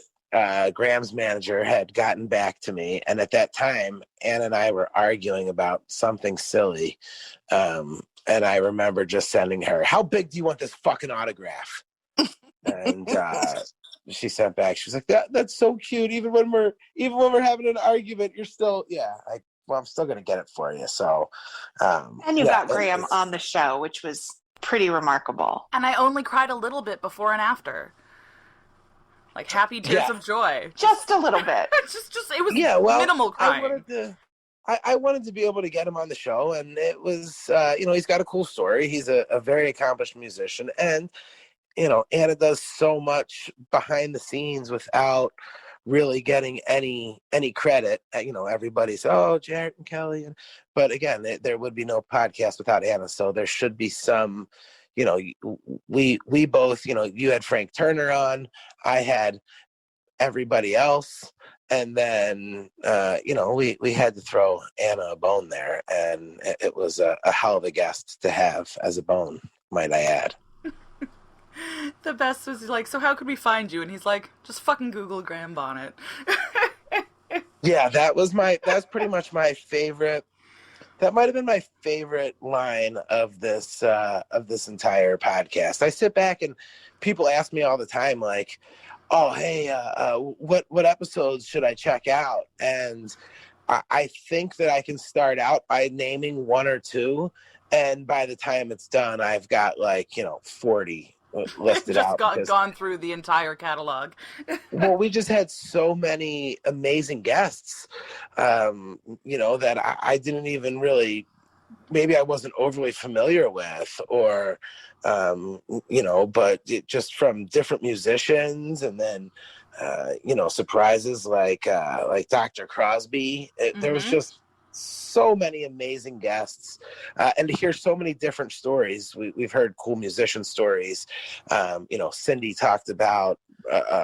Graham's manager had gotten back to me. And at that time, Anna and I were arguing about something silly. And I remember just sending her, "How big do you want this fucking autograph?" And she sent back, she was like, that's so cute. Even when we're having an argument, you're still, I'm still going to get it for you. So, and you got Graham on the show, which was pretty remarkable. And I only cried a little bit before and after. Happy tears of joy. Just a little bit. It was minimal crying. I wanted to be able to get him on the show, and it was, he's got a cool story. He's a very accomplished musician, and, Anna does so much behind the scenes without really getting any credit. Everybody's, Jarett and Kellie. But again, there would be no podcast without Anna. So there should be some, we both, you had Frank Turner on, I had everybody else. And then, we had to throw Anna a bone there, and it was a hell of a guest to have as a bone, might I add. The best was so how could we find you? And he's like, just fucking Google Graham Bonnet. Yeah, that's pretty much my favorite. That might have been my favorite line of this entire podcast. I sit back and people ask me all the time, "Oh, hey, what episodes should I check out?" And I think that I can start out by naming one or two, And by the time it's done, I've got 40 listed Just out. gone through the entire catalog. Well, we just had so many amazing guests, that I didn't even really, maybe I wasn't overly familiar with, or, but just from different musicians, and then, surprises like Dr. Crosby. There was just so many amazing guests, and to hear so many different stories. We've heard cool musician stories. Cindy talked about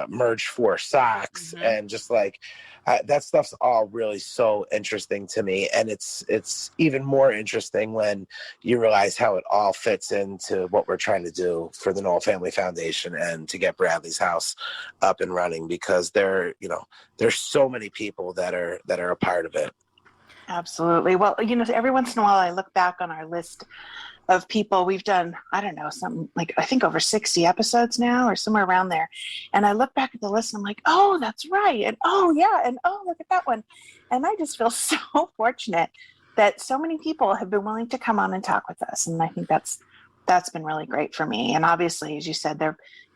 Merge 4 socks, and just that stuff's all really so interesting to me. And it's even more interesting when you realize how it all fits into what we're trying to do for the Nowell Family Foundation and to get Bradley's house up and running, because there's so many people that are a part of it. Absolutely. Well, every once in a while I look back on our list of people. We've done, I don't know, something I think over 60 episodes now, or somewhere around there. And I look back at the list and I'm like, oh, that's right. And oh, yeah. And oh, look at that one. And I just feel so fortunate that so many people have been willing to come on and talk with us. And I think that's been really great for me. And obviously, as you said,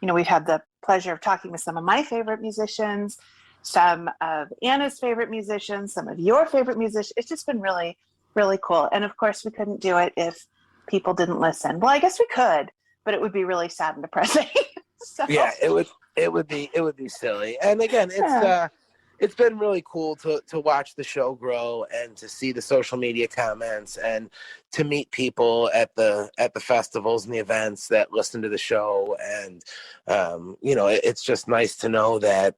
we've had the pleasure of talking with some of my favorite musicians, some of Anna's favorite musicians, some of your favorite musicians. It's just been really, really cool. And of course, we couldn't do it if people didn't listen. Well, I guess we could, but it would be really sad and depressing. So. Yeah, it would be silly. And again, it's been really cool to watch the show grow and to see the social media comments and to meet people at the festivals and the events that listen to the show. And it's just nice to know that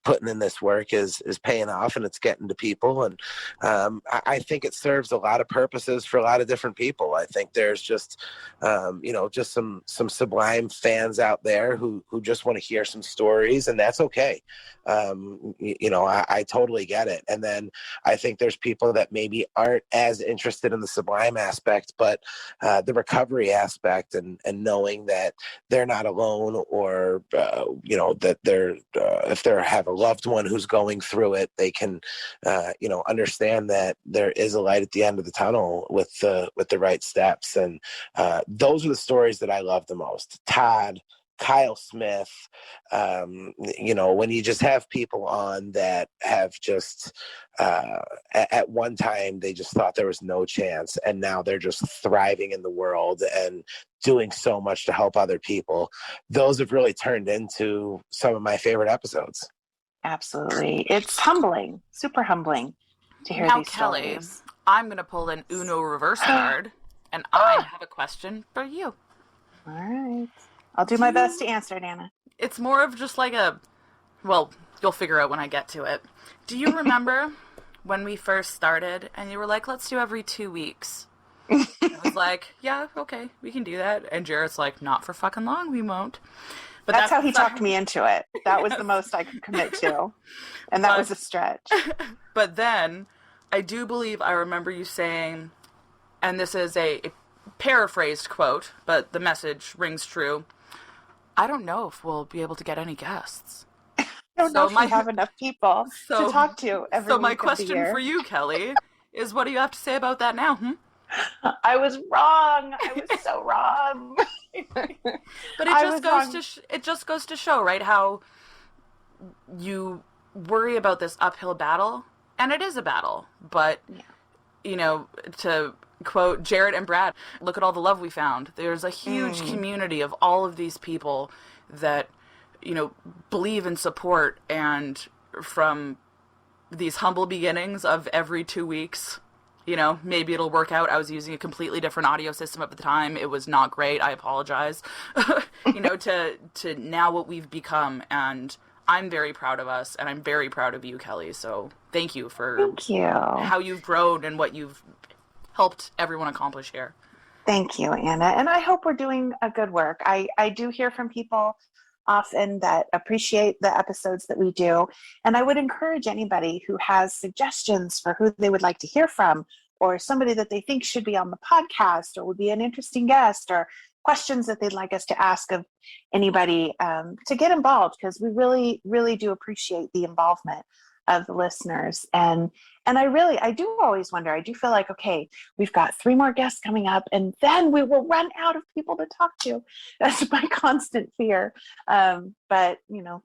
putting in this work is paying off, and it's getting to people. And I think it serves a lot of purposes for a lot of different people. I think there's just just some Sublime fans out there who just want to hear some stories, and that's okay. I totally get it. And then I think there's people that maybe aren't as interested in the Sublime aspect, but the recovery aspect, and knowing that they're not alone, or that they're if they have a loved one who's going through it, they can understand that there is a light at the end of the tunnel with the right steps. And those are the stories that I love the most. Todd, Kyle Smith, when you just have people on that have just at one time they just thought there was no chance, and now they're just thriving in the world and doing so much to help other people. Those have really turned into some of my favorite episodes. Absolutely. It's humbling, super humbling to hear now, these Kellie, stories. I'm going to pull an Uno reverse card, and I have a question for you. All right. I'll do my best to answer it, Anna. It's more of just well, you'll figure out when I get to it. Do you remember when we first started and you were like, let's do every 2 weeks? I was like, yeah, okay, we can do that. And Jared's like, not for fucking long, we won't. But that's how he talked me into it. That was the most I could commit to. And that was a stretch. But then I do believe I remember you saying, and this is a paraphrased quote, but the message rings true, I don't know if we'll be able to get any guests. I don't know if we have enough people to talk to every So my week question of the year. for you, Kellie, is what do you have to say about that now? I was wrong. I was so wrong. But it just goes to show, right, how you worry about this uphill battle, and it is a battle, but to quote Jarett and Brad, look at all the love we found. There's a huge community of all of these people that believe and support, and from these humble beginnings of every 2 weeks, maybe it'll work out. I was using a completely different audio system at the time. It was not great. I apologize. To now what we've become. And I'm very proud of us, and I'm very proud of you, Kellie. So thank you for how you've grown and what you've helped everyone accomplish here. Thank you, Anna. And I hope we're doing a good work. I do hear from people often that appreciate the episodes that we do. And I would encourage anybody who has suggestions for who they would like to hear from, or somebody that they think should be on the podcast or would be an interesting guest, or questions that they'd like us to ask of anybody, to get involved, because we really, really do appreciate the involvement. of the listeners. And I do always wonder, I do feel like, okay, we've got 3 more guests coming up and then we will run out of people to talk to. That's my constant fear. But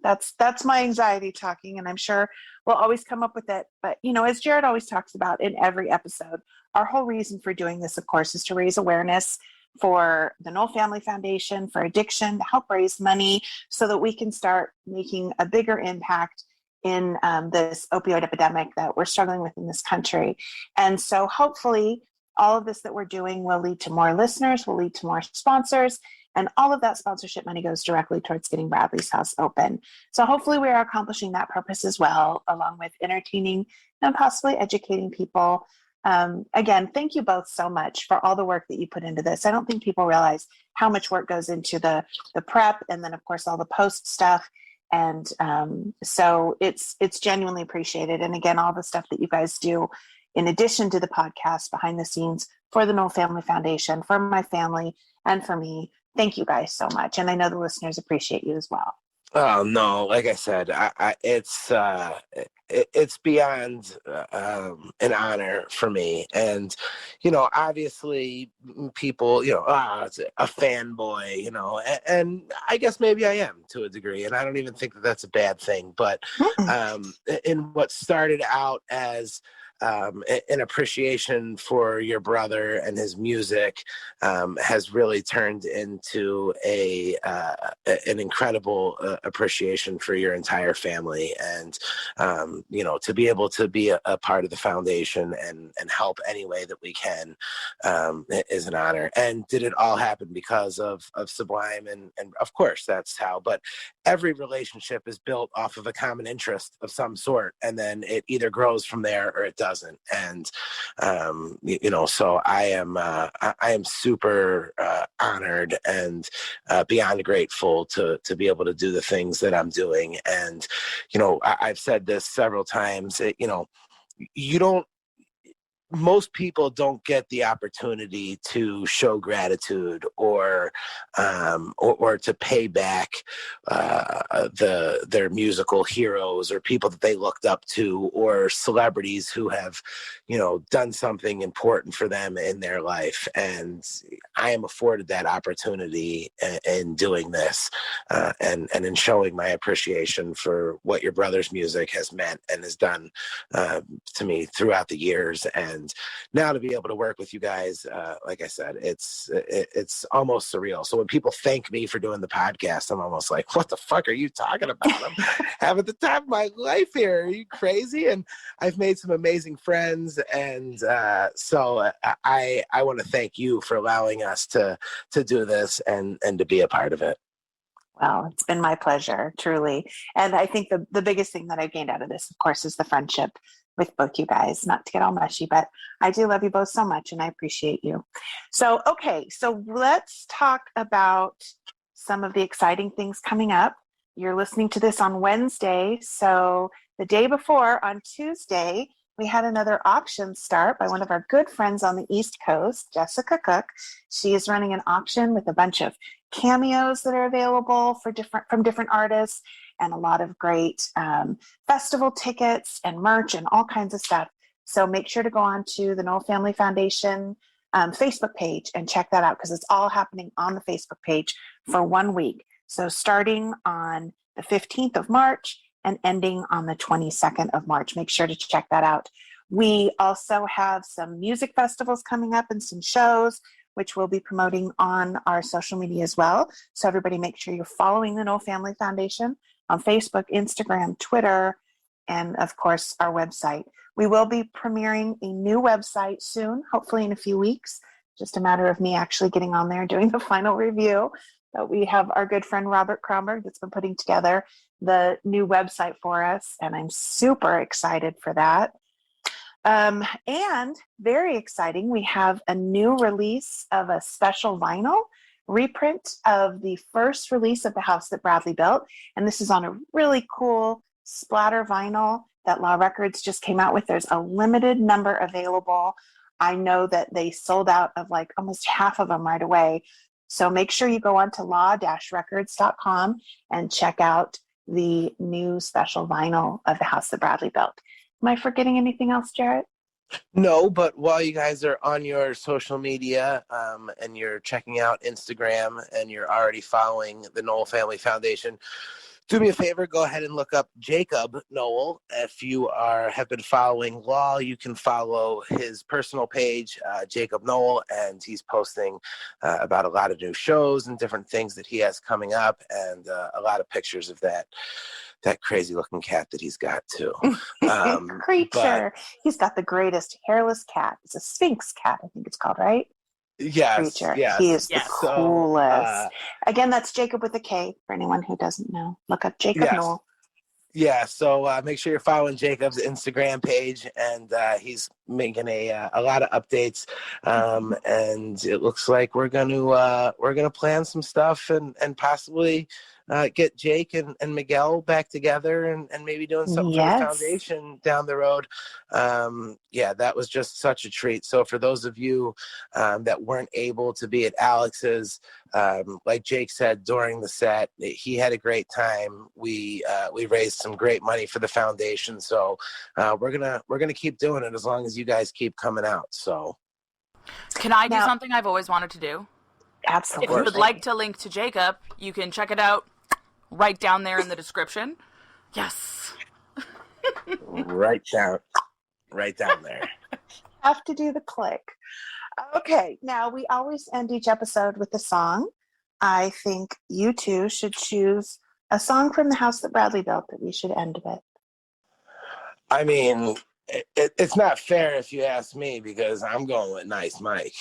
that's my anxiety talking, and I'm sure we'll always come up with it. But, as Jarett always talks about in every episode, our whole reason for doing this, of course, is to raise awareness for the Nowell Family Foundation for addiction, to help raise money so that we can start making a bigger impact in this opioid epidemic that we're struggling with in this country. And so hopefully all of this that we're doing will lead to more listeners, will lead to more sponsors, and all of that sponsorship money goes directly towards getting Bradley's House open. So hopefully we are accomplishing that purpose as well, along with entertaining and possibly educating people. Again, thank you both so much for all the work that you put into this. I don't think people realize how much work goes into the prep, and then of course all the post stuff. And so it's genuinely appreciated. And again, all the stuff that you guys do in addition to the podcast behind the scenes for the Nowell Family Foundation, for my family, and for me. Thank you guys so much. And I know the listeners appreciate you as well. Oh no! Like I said, it's beyond an honor for me, and obviously people, it's a fanboy, and I guess maybe I am to a degree, and I don't even think that that's a bad thing. But in what started out as an appreciation for your brother and his music has really turned into an incredible appreciation for your entire family, and to be able to be a part of the foundation and help any way that we can is an honor. And did it all happen because of Sublime? And of course that's how, but every relationship is built off of a common interest of some sort, and then it either grows from there or it doesn't. And so I am super honored and beyond grateful to be able to do the things that I'm doing. And I've said this several times, most people don't get the opportunity to show gratitude or to pay back their musical heroes or people that they looked up to, or celebrities who have done something important for them in their life. And I am afforded that opportunity in doing this and in showing my appreciation for what your brother's music has meant and has done to me throughout the years. And now to be able to work with you guys, like I said, it's almost surreal. So when people thank me for doing the podcast, I'm almost like, what the fuck are you talking about? I'm having the time of my life here. Are you crazy? And I've made some amazing friends. And so I want to thank you for allowing us to do this and to be a part of it. Well, it's been my pleasure, truly. And I think the biggest thing that I gained out of this, of course, is the friendship with both you guys. Not to get all mushy, but I do love you both so much, and I appreciate you. So, okay, so let's talk about some of the exciting things coming up. You're listening to this on Wednesday, so the day before, on Tuesday, we had another auction start by one of our good friends on the East Coast, Jessica Cook. She is running an auction with a bunch of cameos that are available from different artists, and a lot of great festival tickets and merch and all kinds of stuff. So make sure to go on to the Nowell Family Foundation Facebook page and check that out, because it's all happening on the Facebook page for 1 week. So starting on the 15th of March and ending on the 22nd of March. Make sure to check that out. We also have some music festivals coming up and some shows, which we'll be promoting on our social media as well. So everybody make sure you're following the Nowell Family Foundation on Facebook, Instagram, Twitter, and of course our website. We will be premiering a new website soon, hopefully in a few weeks. Just a matter of me actually getting on there and doing the final review. But we have our good friend Robert Kromberg that's been putting together the new website for us, and I'm super excited for that. And very exciting, we have a new release of a special vinyl reprint of the first release of The House That Bradley Built. And this is on a really cool splatter vinyl that Law Records just came out with. There's a limited number available. I know that they sold out of like almost half of them right away. So make sure you go on to law-records.com and check out the new special vinyl of the house that Bradley built. Am I forgetting anything else, Jarett? No, but while you guys are on your social media and you're checking out Instagram and you're already following the Nowell Family Foundation, do me a favor, go ahead and look up Jakob Nowell. If you have been following Law, you can follow his personal page, Jakob Nowell, and he's posting about a lot of new shows and different things that he has coming up, and a lot of pictures of that crazy looking cat that he's got too. Creature. He's got the greatest hairless cat. It's a Sphinx cat, I think it's called, right? Yes. Creature. Yes. He is the Yes. coolest. Again, that's Jakob with a K for anyone who doesn't know. Look up Jakob Yes. Nowell. Yeah, so make sure you're following Jacob's Instagram page, and he's making a lot of updates. And it looks like we're gonna plan some stuff and possibly get Jake and Miguel back together and maybe doing something for the foundation down the road. Yeah, that was just such a treat. So for those of you that weren't able to be at Alex's, like Jake said during the set, he had a great time. We raised some great money for the foundation. So we're gonna keep doing it as long as you guys keep coming out. So can I do something I've always wanted to do? Absolutely. If you would like to link to Jakob, you can check it out right down there in the description. Yes. right down there. Have to do the click. Okay, now we always end each episode with a song. I think you two should choose a song from the house that Bradley built that we should end with. I mean, it's not fair if you ask me, because I'm going with Nice Mike.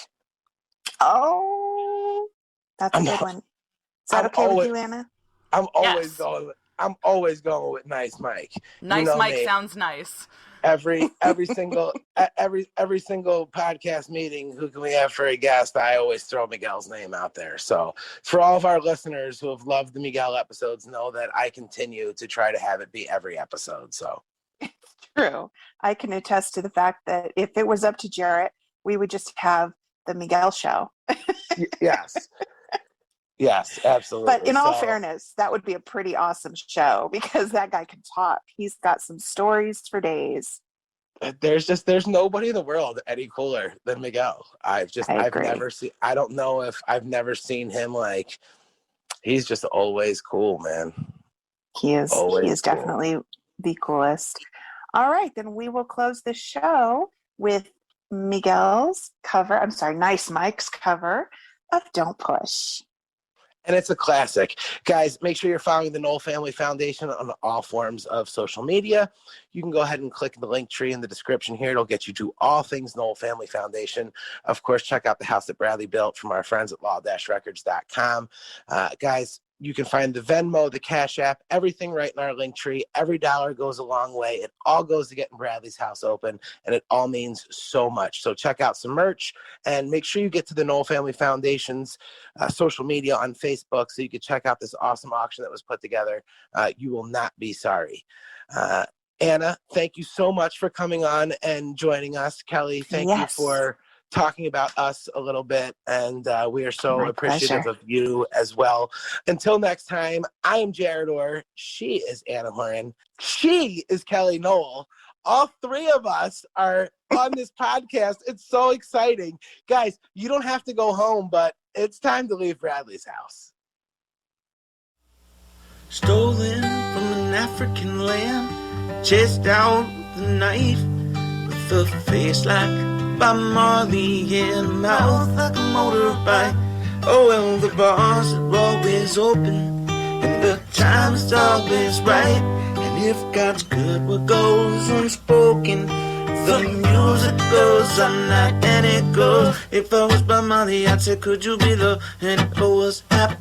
Oh, that's a good one. Is that okay with you, Anna? I'm always going with Nice Mike. Nice Mike sounds nice. Every single podcast meeting, who can we have for a guest? I always throw Miguel's name out there. So for all of our listeners who have loved the Miguel episodes, know that I continue to try to have it be every episode. So it's true. I can attest to the fact that if it was up to Jarett, we would just have the Miguel show. Yes. Yes, absolutely. But in all fairness, that would be a pretty awesome show, because that guy can talk. He's got some stories for days. There's nobody in the world any cooler than Miguel. I've never seen him like, he's just always cool, man. He is definitely the coolest. All right, then we will close the show with Nice Mike's cover of Don't Push. And it's a classic. Guys, make sure you're following the Nowell Family Foundation on all forms of social media. You can go ahead and click the link tree in the description here. It'll get you to all things Nowell Family Foundation. Of course, check out the house that Bradley built from our friends at law-records.com. Guys, you can find the Venmo, the Cash App, everything right in our link tree. Every dollar goes a long way. It all goes to getting Bradley's house open, and it all means so much. So check out some merch, and make sure you get to the Nowell Family Foundation's social media on Facebook so you can check out this awesome auction that was put together. You will not be sorry. Anna, thank you so much for coming on and joining us. Kellie, thank you for talking about us a little bit, and we are so appreciative of you as well. Until next time, I am Jarett Orr. She is Anna Horan. She is Kellie Nowell. All three of us are on this podcast. It's so exciting. Guys, you don't have to go home, but it's time to leave Bradley's house. Stolen from an African land, chased out with a knife, with a face like by Marley and a mouth like a motorbike. Oh well, the bars are always open, and the time is always right. And if God's good, what goes unspoken, the music goes all night and it goes. If I was by Molly, I'd say, could you be love? And if I was happy,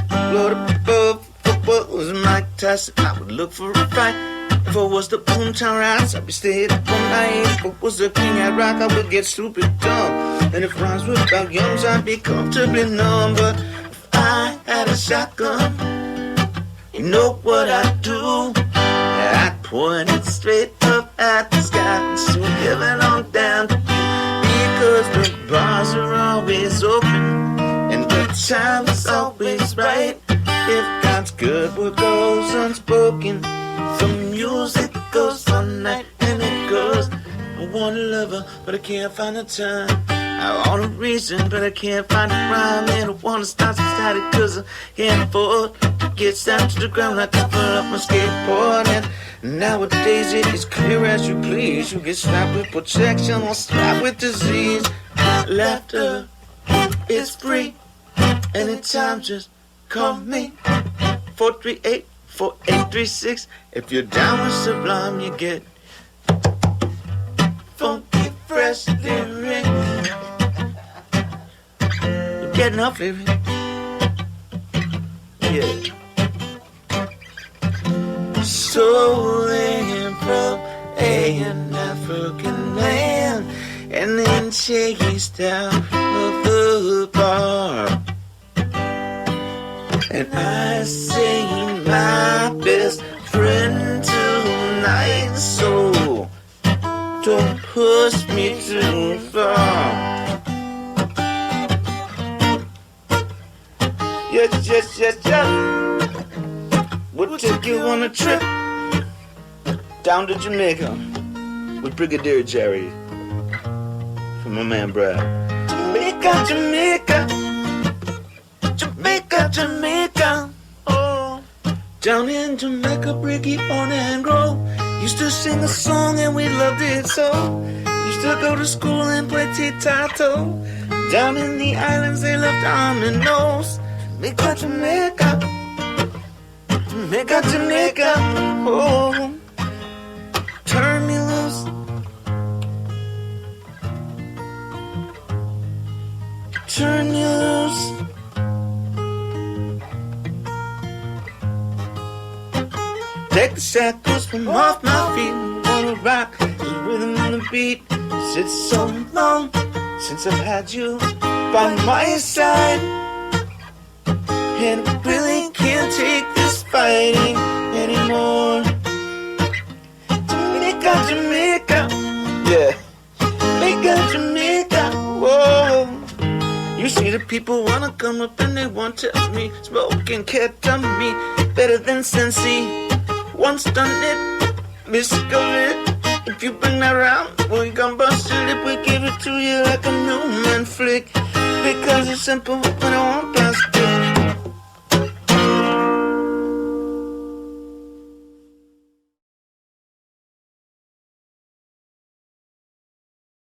blood above. If I was Mike Tyson, I would look for a fight. If I was the Boomtown Rats, I'd be staying up all night. If I was the king I'd rock, I would get stupid dumb. And if rhymes were about yums, I'd be comfortably numb. But if I had a shotgun, you know what I'd do? I'd point it straight up at the sky and soon give it on down to you. Because the bars are always open, and the time is always right. If God that's good. What goes unspoken. The music goes all night and it goes. I want a lover, but I can't find the time. I want a reason, but I can't find a rhyme. And I want to start some static, cause I can't afford to get down to the ground like I fell off my skateboard. And nowadays it is clear as you please. You get slapped with protection or slapped with disease. Laughter is free. Anytime, just call me. 438-4836. If you're down with Sublime, you get funky, fresh lyrics. You're getting off lyrics. Yeah. Stolen from an African land and then chased out of the bar. And I say my best friend tonight, so don't push me too far. Yes. We'll take you on a trip down to Jamaica with Brigadier Jerry from my man Brad. Jamaica, oh. Down in Jamaica, Briggy, on and grow. Used to sing a song and we loved it so. Used to go to school and play tic-tac-toe. Down in the islands, they loved dominoes. Jamaica, oh. Turn me loose. Turn you loose. Take the shackles from off my feet. Wanna rock the rhythm and the beat. It's so long since I've had you by my side, and I really can't take this fighting anymore. Jamaica, yeah. Jamaica, whoa. You see the people wanna come up and they want to test me. Smoking ketamine, better than Sensi. Once done it, miscovered. If you bring that round, we gon' bust your lip. We give it to you like a Newman flick. Because it's simple, but I won't pass it.